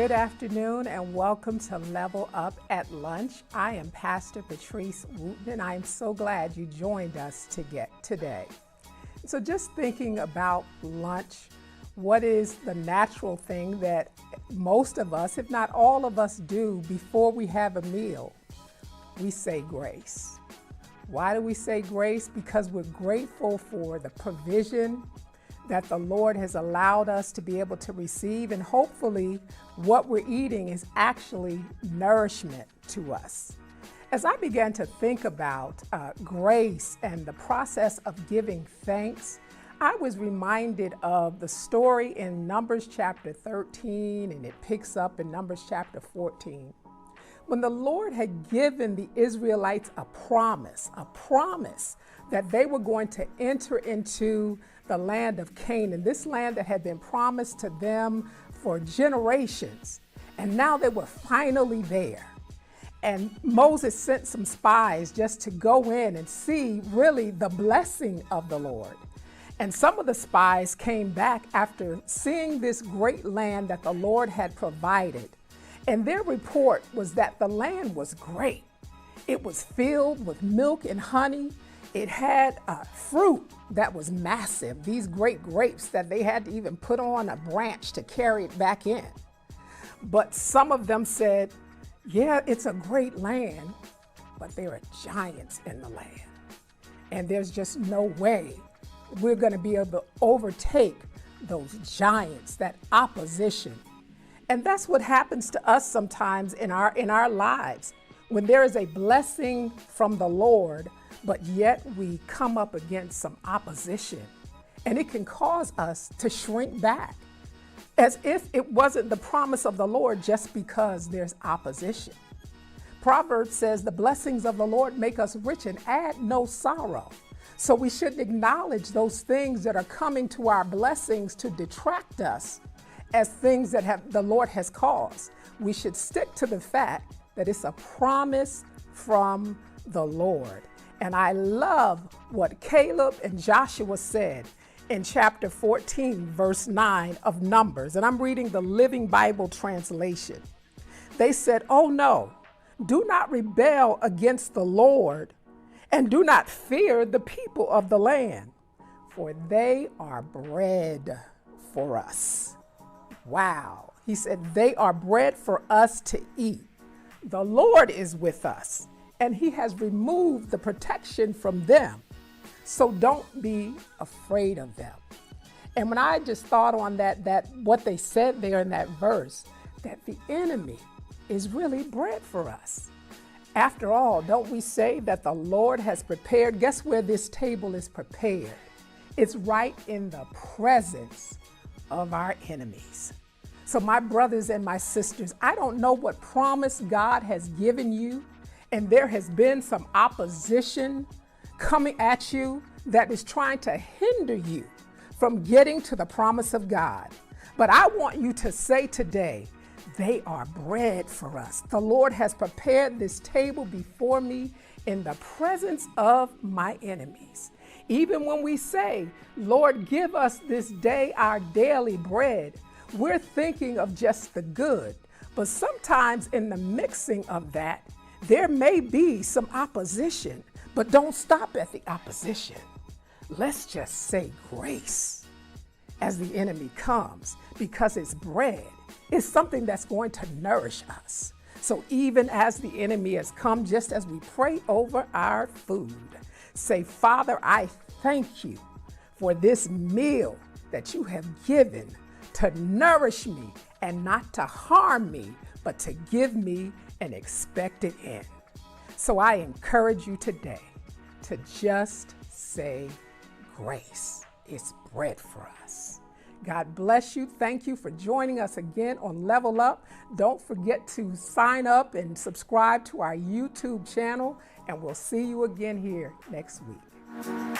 Good afternoon and welcome to Level Up at Lunch. I am Pastor Patrice Wooten and I am so glad you joined us today. So just thinking about lunch, what is the natural thing that most of us, if not all of us, do before we have a meal? We say grace. Why do we say grace? Because we're grateful for the provision that the Lord has allowed us to be able to receive, and hopefully what we're eating is actually nourishment to us. As I began to think about grace and the process of giving thanks, I was reminded of the story in Numbers chapter 13, and it picks up in Numbers chapter 14. When the Lord had given the Israelites a promise that they were going to enter into the land of Canaan, this land that had been promised to them for generations, and now they were finally there. And Moses sent some spies just to go in and see really the blessing of the Lord. And some of the spies came back after seeing this great land that the Lord had provided. And their report was that the land was great. It was filled with milk and honey. It had fruit that was massive, these great grapes that they had to even put on a branch to carry it back in. But some of them said, yeah, it's a great land, but there are giants in the land. And there's just no way we're going to be able to overtake those giants, that opposition. And that's what happens to us sometimes in our lives. When there is a blessing from the Lord, but yet we come up against some opposition, and it can cause us to shrink back as if it wasn't the promise of the Lord just because there's opposition. Proverbs says the blessings of the Lord make us rich and add no sorrow. So we should acknowledge those things that are coming to our blessings to detract us as things that the Lord has caused. We should stick to the fact that it's a promise from the Lord. And I love what Caleb and Joshua said in chapter 14, verse 9 of Numbers. And I'm reading the Living Bible translation. They said, "Oh no, do not rebel against the Lord, and do not fear the people of the land, for they are bread for us." Wow. He said, they are bread for us to eat. The Lord is with us, and he has removed the protection from them. So don't be afraid of them. And when I just thought on that what they said there in that verse, that the enemy is really bread for us. After all, don't we say that the Lord has prepared? Guess where this table is prepared? It's right in the presence of our enemies. So my brothers and my sisters, I don't know what promise God has given you, and there has been some opposition coming at you that is trying to hinder you from getting to the promise of God. But I want you to say today, they are bread for us. The Lord has prepared this table before me in the presence of my enemies. Even when we say, Lord, give us this day our daily bread, we're thinking of just the good. But sometimes in the mixing of that, there may be some opposition, but don't stop at the opposition. Let's just say grace as the enemy comes, because it's bread. It's something that's going to nourish us. So even as the enemy has come, just as we pray over our food, say, Father, I thank you for this meal that you have given to nourish me and not to harm me, but to give me an expected end. So I encourage you today to just say grace. It's bread for us. God bless you. Thank you for joining us again on Level Up. Don't forget to sign up and subscribe to our YouTube channel, and we'll see you again here next week.